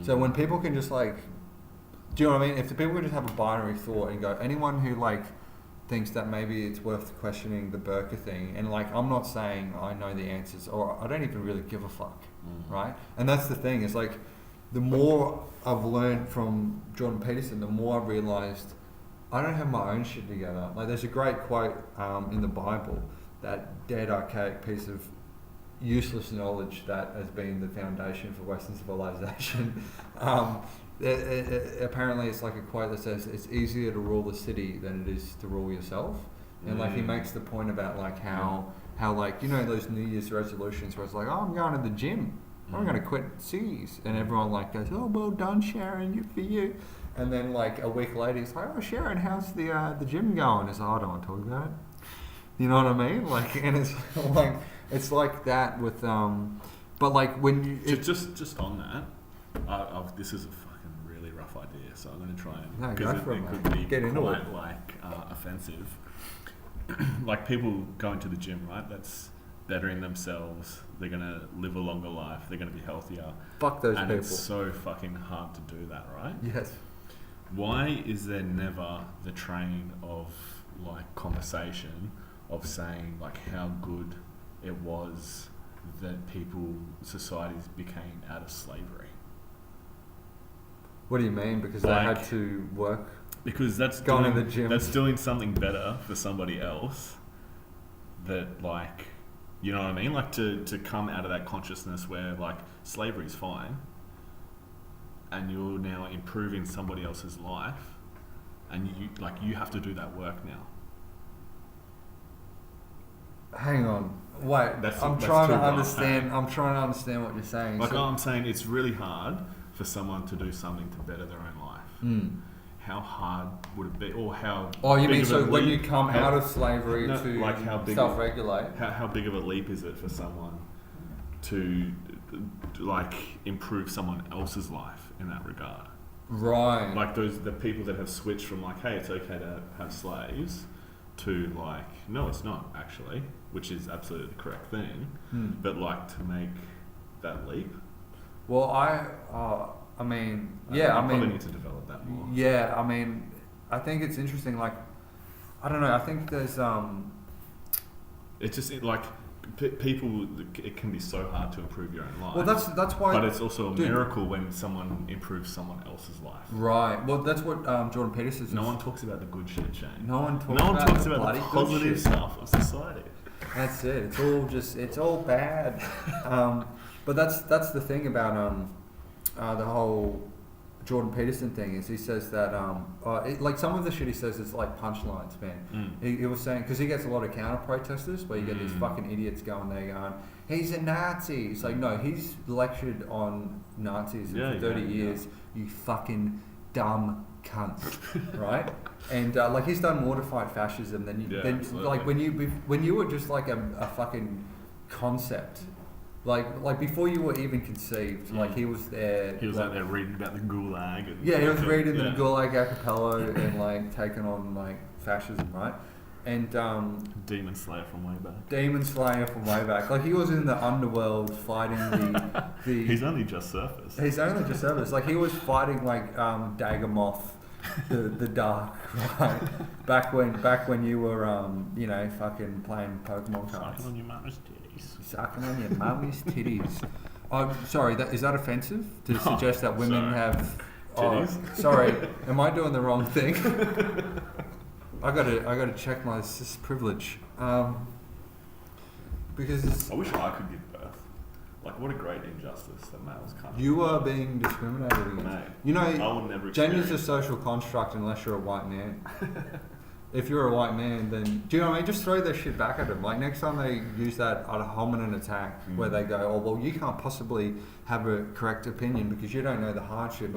So when people can just like, do you know what I mean? If the people can just have a binary thought and go, anyone who like thinks that maybe it's worth questioning the burqa thing, and like, I'm not saying I know the answers, or I don't even really give a fuck, right? And that's the thing. It's like, the more I've learned from Jordan Peterson, the more I've realized I don't have my own shit together. Like, there's a great quote in the Bible, that dead archaic piece of useless knowledge that has been the foundation for Western civilization. Apparently it's like a quote that says it's easier to rule the city than it is to rule yourself. And like, he makes the point about like how like, you know, those New Year's resolutions where it's like, oh, I'm going to the gym, I'm going to quit cities, and everyone like goes, oh, well done, Sharon, you for you. And then like a week later he's like, oh, Sharon, how's the gym going? It's like, oh, I don't want to talk about it. You know what I mean? Like, and it's like that with but like when you just on that, this is a fucking really rough idea, so I'm going to try and, because it could be quite like offensive. Like, people going to the gym, right? That's bettering themselves. They're going to live a longer life. They're going to be healthier. Fuck those and people. It's so fucking hard to do that, right? Yes. Why is there never the train of like conversation of saying like how good it was that societies became out of slavery? What do you mean? Because they had to work? Because that's going to the gym. That's doing something better for somebody else. That, like, you know what I mean? Like, to come out of that consciousness where like slavery's fine, and you're now improving somebody else's life, and you have to do that work now. Hang on, wait. I'm trying to understand what you're saying. Like, I'm saying it's really hard for someone to do something to better their own life. How hard would it be, or how? Oh, you mean so when you come out of slavery to like self-regulate? How big of a leap is it for someone to like improve someone else's life in that regard? Right. Like the people that have switched from like, hey, it's okay to have slaves, to like, no, it's not actually, which is absolutely the correct thing, but like to make that leap. Well, I mean, yeah, I probably need to develop that more. Yeah, I mean, I think it's interesting. Like, I don't know. I think there's it's just people. It can be so hard to improve your own life. Well, that's why. But it's also a miracle when someone improves someone else's life. Right. Well, that's what Jordan Peterson. No one talks about the good shit, Shayne. No one talks about the positive stuff of society. That's it. It's all bad. But that's the thing about the whole Jordan Peterson thing, is he says that like some of the shit he says is like punchlines, man. He was saying, because he gets a lot of counter protesters where you get these fucking idiots going there going, he's a Nazi. It's like, no, he's lectured on Nazis for 30 years. You fucking dumb cunt, right? And like, he's done more to fight fascism than like when you were just like a fucking concept. like before you were even conceived, like he was there. He was like, out there reading about the Gulag. And he was reading the Gulag Archipelago and like taking on like fascism, right? And Demon Slayer from way back. Like he was in the underworld fighting the. He's only just surfaced. Like he was fighting like Dagamoth, the Dark, right? Back when you were fucking playing Pokemon cards. Sucking on your mama's titties. Sucking on your mummy's titties. Oh, sorry. Is that offensive to suggest that women have titties? Oh, sorry. Am I doing the wrong thing? I gotta check my cis privilege. Because I wish I could give birth. Like, what a great injustice that males can't. You are being discriminated against. Mate, you know, I would never. Gender's a social construct unless you're a white man. If you're a white man, then do you know what I mean? Just throw that shit back at them. Like next time they use that ad hominem attack, where they go, "Oh well, you can't possibly have a correct opinion because you don't know the hardship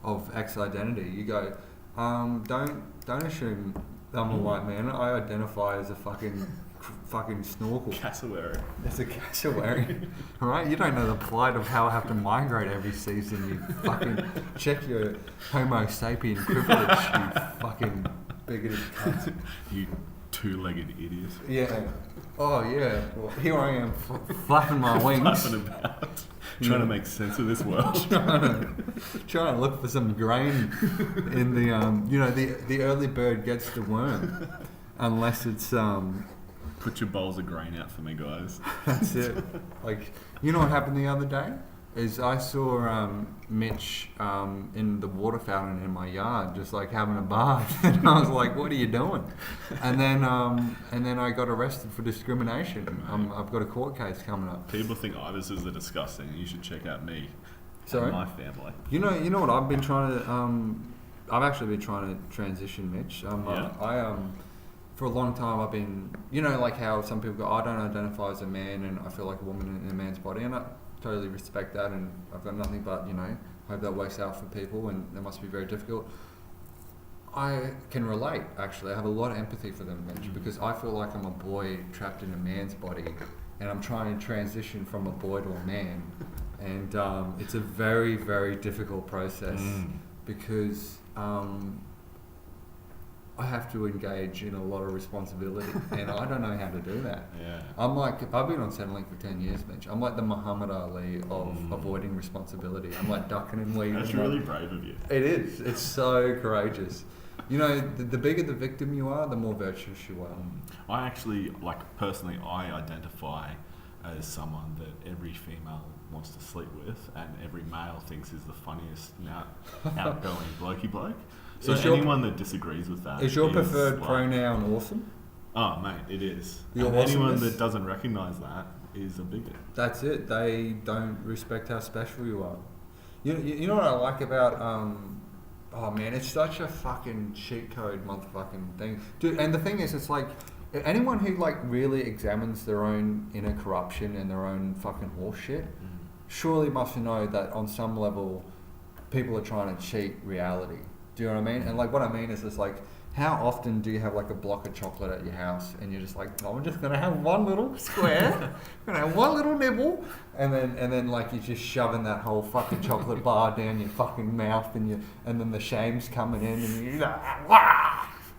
of X identity." You go, don't assume I'm a white man. I identify as a fucking snorkel. Cassowary. It's a cassowary. Alright? You don't know the plight of how I have to migrate every season. You fucking check your Homo sapien privilege, you fucking bigoted cunt. You two-legged idiot. Yeah. Oh yeah. Well, here I am flapping my wings. Flapping about. Trying to make sense of this world. trying to look for some grain in the the early bird gets the worm. Unless it's Put your bowls of grain out for me, guys. That's it. Like, you know what happened the other day? Is I saw Mitch in the water fountain in my yard, just like having a bath, and I was like, "What are you doing?" And then I got arrested for discrimination. I've got a court case coming up. People think ibises are disgusting. You should check out me. Sorry? And my family. You know what I've been trying to. I've actually been trying to transition, Mitch. For a long time I've been, like how some people go, I don't identify as a man and I feel like a woman in a man's body, and I totally respect that, and I've got nothing but, hope that works out for people, and it must be very difficult. I can relate, actually. I have a lot of empathy for them, Mitch, because I feel like I'm a boy trapped in a man's body, and I'm trying to transition from a boy to a man, and it's a very, very difficult process because I have to engage in a lot of responsibility, and I don't know how to do that. Yeah. I've been on Centrelink for 10 years, Mitch. I'm like the Muhammad Ali of avoiding responsibility. I'm like ducking and weaving. That's really brave of you. It is. It's so courageous. The bigger the victim you are, the more virtuous you are. I actually, personally, I identify as someone that every female wants to sleep with, and every male thinks is the funniest, outgoing blokey bloke. So anyone that disagrees with that is your preferred pronoun awesome? Oh mate, it is. And anyone that doesn't recognise that is a bigot. That's it. They don't respect how special you are. You know what I like about oh man, it's such a fucking cheat code motherfucking thing, dude. And the thing is, it's like anyone who really examines their own inner corruption and their own fucking horse shit, surely must know that on some level, people are trying to cheat reality. Do you know what I mean? And what I mean is just how often do you have a block of chocolate at your house and you're just like, no, I'm just gonna have one little square, I'm gonna have one little nibble, and then you're just shoving that whole fucking chocolate bar down your fucking mouth, and then the shame's coming in and you're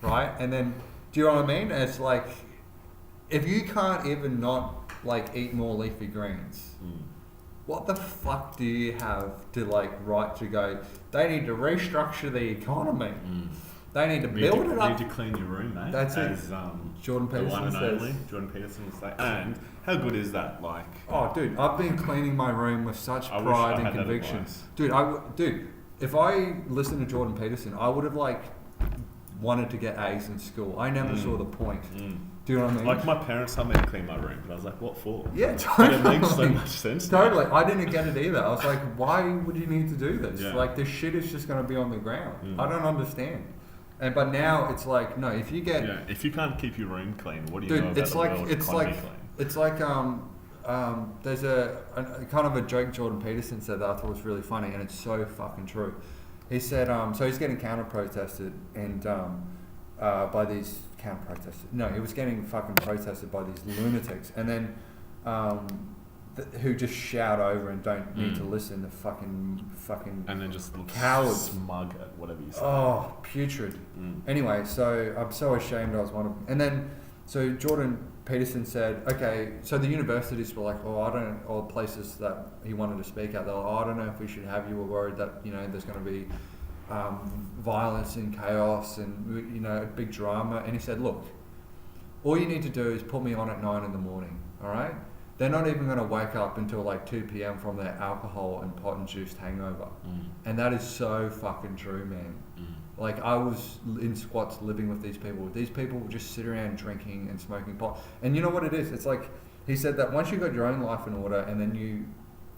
right? And then do you know what I mean? And it's if you can't even not eat more leafy greens. What the fuck do you have to right to go? They need to restructure the economy. They need to build it up. You need to clean your room, mate. That's it. Jordan Peterson says. Jordan Peterson will say. And how good is that? Oh, dude, I've been cleaning my room with such pride and conviction. Dude, if I listened to Jordan Peterson, I would have wanted to get A's in school. I never saw the point. Do you know what I mean? My parents told me to clean my room, but I was like, what for? Yeah, totally. But it makes so much sense. Totally. I didn't get it either. I was like, why would you need to do this? Yeah. This shit is just going to be on the ground. I don't understand. But now it's no, if you get... Yeah, if you can't keep your room clean, what do you know about the world economy clean? It's there's a kind of a joke Jordan Peterson said that I thought was really funny, and it's so fucking true. He said, so he's getting counter-protested, and by these counter-protesters. No, he was getting fucking protested by these lunatics. And then who just shout over and don't need to listen to fucking and then just look cowards, smug at whatever you say. Oh, putrid. Anyway, so I'm so ashamed I was one of them. And then, so Jordan Peterson said, okay, so the universities were like, or places that he wanted to speak at, they were like, I don't know if we should have you. We're worried that, there's going to be violence and chaos and, a big drama. And he said, look, all you need to do is put me on at 9 a.m, all right? They're not even going to wake up until like 2 p.m. from their alcohol and pot and juice hangover. And that is so fucking true, man. Like, I was in squats living with these people. These people would just sit around drinking and smoking pot. And you know what it is? It's like, he said that once you've got your own life in order and then you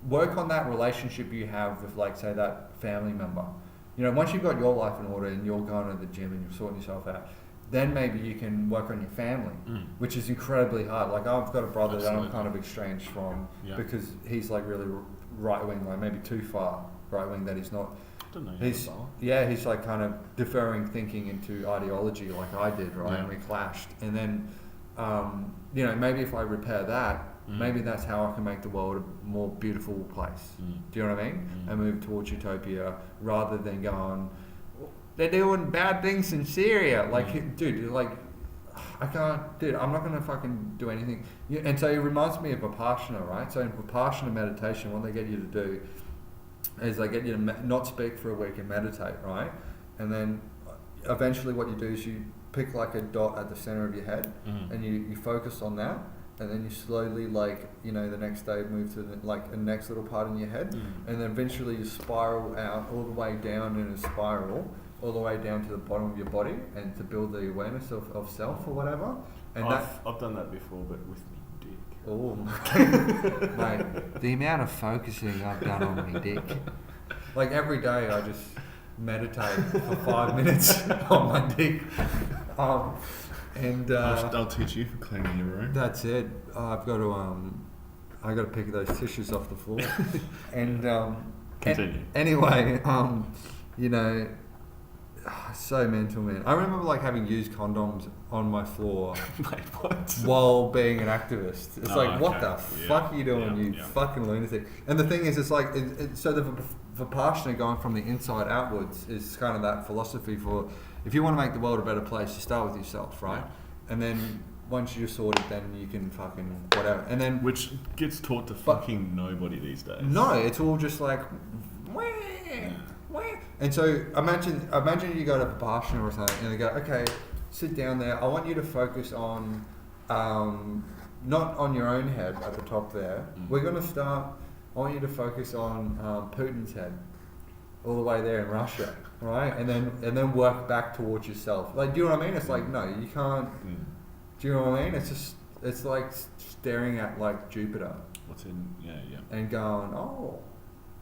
work on that relationship you have with, like, say, that family member. Once you've got your life in order and you're going to the gym and you're sorting yourself out, then maybe you can work on your family, which is incredibly hard. Like, I've got a brother that I'm kind of estranged from because he's like really right-wing, like maybe too far right-wing that he's not. He's like kind of deferring thinking into ideology like I did, right? And we clashed. And then, maybe if I repair that, maybe that's how I can make the world a more beautiful place. Do you know what I mean? And move towards utopia rather than going, they're doing bad things in Syria. Like, dude, like, I can't, dude, I'm not going to fucking do anything. And so it reminds me of Vipassana, right? So in Vipassana meditation, what they get you to do is they get you to not speak for a week and meditate, right? And then eventually what you do is you pick like a dot at the center of your head and you focus on that. And then you slowly, like, the next day move to the next little part in your head. And then eventually you spiral out all the way down in a spiral, all the way down to the bottom of your body, and to build the awareness of self or whatever. And I've done that before, but with me dick. Oh, mate, the amount of focusing I've done on my dick. Like, every day I just meditate for 5 minutes on my dick. I'll teach you for cleaning your room. That's it. I've got to pick those tissues off the floor. And continue. Anyway, so mental, man. I remember like having used condoms on my floor. Wait, what? While being an activist. It's like, what the fuck are you doing, you fucking lunatic? And the thing is, it's like, so the Vipassana going from the inside outwards is kind of that philosophy for, if you want to make the world a better place, you start with yourself, right? And then once you're sorted, then you can fucking whatever. And then, which gets taught to fucking nobody these days. No, it's all just like, and so imagine you go to Vipassana or something, and they go, okay, sit down there. I want you to focus on, not on your own head at the top there. We're going to start. I want you to focus on Putin's head, all the way there in Russia, right? And then work back towards yourself. Like, do you know what I mean? It's like, no, you can't. Do you know what I mean? It's like staring at like Jupiter. What's in? Yeah. And going, oh.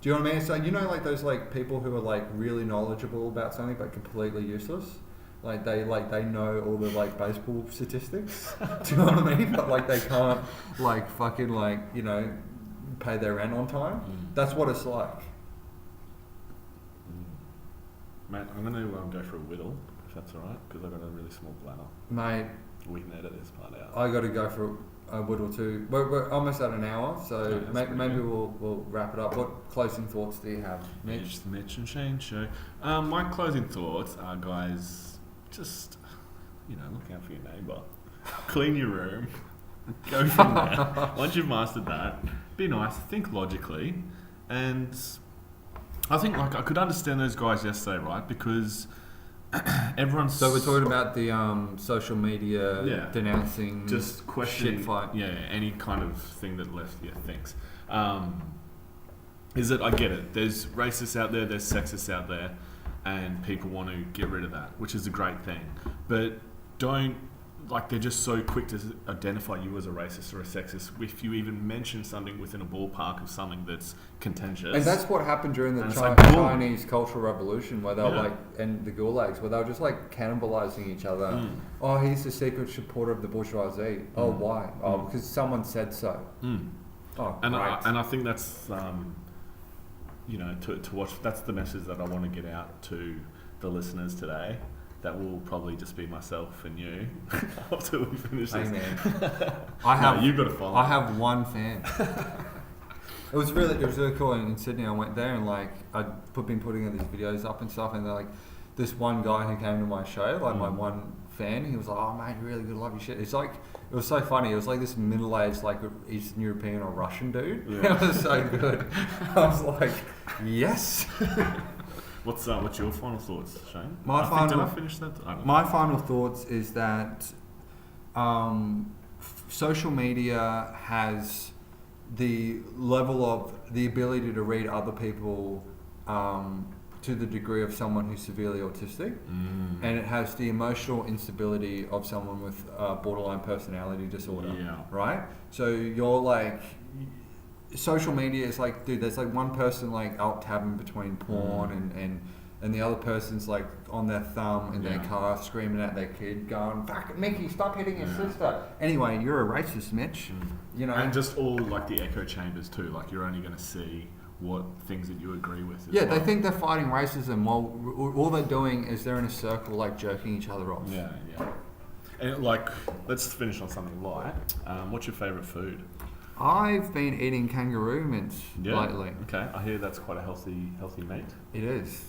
Do you know what I mean? So like those like people who are like really knowledgeable about something but completely useless. Like they know all the like baseball statistics. Do you know what I mean? But like they can't like fucking like pay their rent on time. That's what it's like. Mate, I'm gonna go for a whittle if that's alright, because I've got a really small bladder. Mate, we can edit this part out. I got to go for a whittle too. We're almost at an hour, so maybe we'll wrap it up. What closing thoughts do you have, Mitch? It's the Mitch and Shayne show. My closing thoughts are, guys, just look out for your neighbour. Clean your room. Go from there. Once you've mastered that, be nice, think logically, and I think like I could understand those guys yesterday, right? Because everyone's so we're talking about the social media denouncing, just questioning shit fight. Any kind of thing that left thinks. Is that I get it. There's racists out there, there's sexists out there, and people want to get rid of that, which is a great thing. But don't they're just so quick to identify you as a racist or a sexist if you even mention something within a ballpark of something that's contentious. And that's what happened during the Chinese Cultural Revolution, where they were and the gulags, where they were just like cannibalizing each other. Oh, he's the secret supporter of the bourgeoisie. Oh, why? Oh, because someone said so. Oh, and I think that's to watch. That's the message that I want to get out to the listeners today. That will probably just be myself and you after we finish this. Hey man, you've got to follow. I have one fan. It was really cool. In Sydney, I went there and like been putting these videos up and stuff, and they're like this one guy who came to my show, like my one fan, he was like, "Oh mate, really good, love your shit." It's like it was so funny. It was like this middle-aged, like Eastern European or Russian dude. Yeah. It was so good. I was like, yes. What's your final thoughts, Shayne? Did I finish that? I don't know. My final thoughts is that social media has the level of the ability to read other people to the degree of someone who's severely autistic, and it has the emotional instability of someone with borderline personality disorder. Yeah. Right? So you're like, social media is like, dude, there's like one person like out tabbing between porn and the other person's like on their thumb in their car screaming at their kid going, "Fuck, Mickey, stop hitting your sister." Anyway, you're a racist, Mitch. You know, and just all like the echo chambers too, like you're only going to see what things that you agree with. Yeah, well. They think they're fighting racism while all they're doing is they're in a circle like jerking each other off. Yeah. And like, let's finish on something light. What's your favourite food? I've been eating kangaroo mince lately. Okay, I hear that's quite a healthy meat. It is.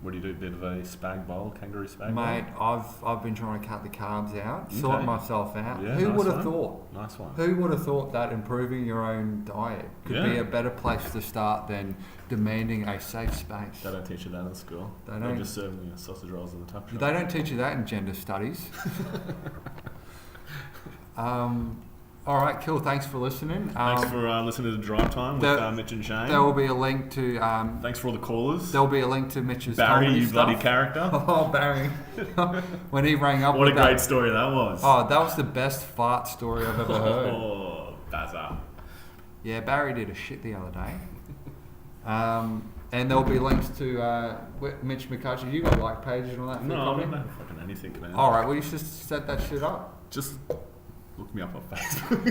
What do you do? A bit of a spag bowl, kangaroo spag bowl? Mate, I've been trying to cut the carbs out, sort myself out. Yeah, Who would have thought? Nice one. Who would have thought that improving your own diet could be a better place to start than demanding a safe space? They don't teach you that in school. They just serve you sausage rolls at the tuck shop. They don't teach you that in gender studies. All right, cool. Thanks for listening. Thanks for listening to Drive Time with Mitch and Shayne. There will be a link to... thanks for all the callers. There will be a link to Mitch's Barry, you stuff. bloody character. Oh, Barry. When he rang up... What a great story that was. Oh, that was the best fart story I've ever heard. Oh, bazza. Yeah, Barry did a shit the other day. And there'll be links to Mitch McCutcheon. You got like pages and all that? No, I don't know fucking anything, man. All right, well, you should set that shit up. Just... look me up on Facebook.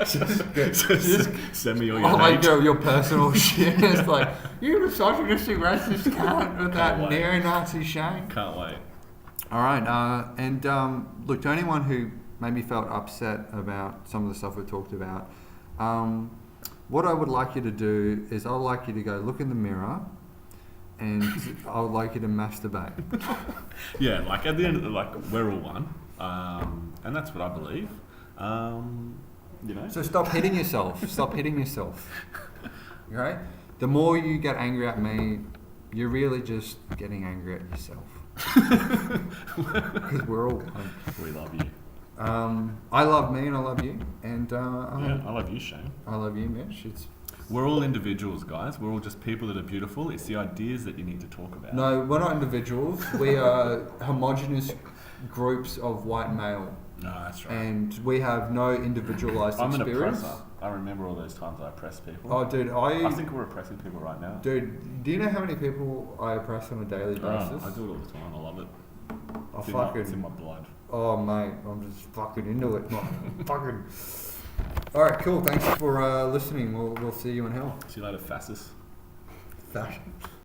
just send me all your like your personal shit. It's like, you're a misogynistic racist cunt with that neo-Nazi Shayne. Can't wait. All right, and look, to anyone who maybe felt upset about some of the stuff we talked about, what I would like you to do is I would like you to go look in the mirror and I would like you to masturbate. Yeah, like at the end of the, like, we're all one. And that's what I believe. You know. So stop hitting yourself. Stop hitting yourself. Right? The more you get angry at me, you're really just getting angry at yourself. Because we're all one. We love you. I love me and I love you. And I love you, Shayne. I love you, Mitch. We're all individuals, guys. We're all just people that are beautiful. It's the ideas that you need to talk about. No, we're not individuals. We are homogenous groups of white male. No, that's right. And we have no individualized I'm experience. an oppressor. I remember all those times I oppressed people. Oh, dude, I think we're oppressing people right now. Dude, do you know how many people I oppress on a daily basis? I do it all the time. I love it. It's in my blood. Oh, mate, I'm just fucking into it. Fucking. All right, cool. Thanks for listening. We'll see you in hell. See you later, fascist. Fashion.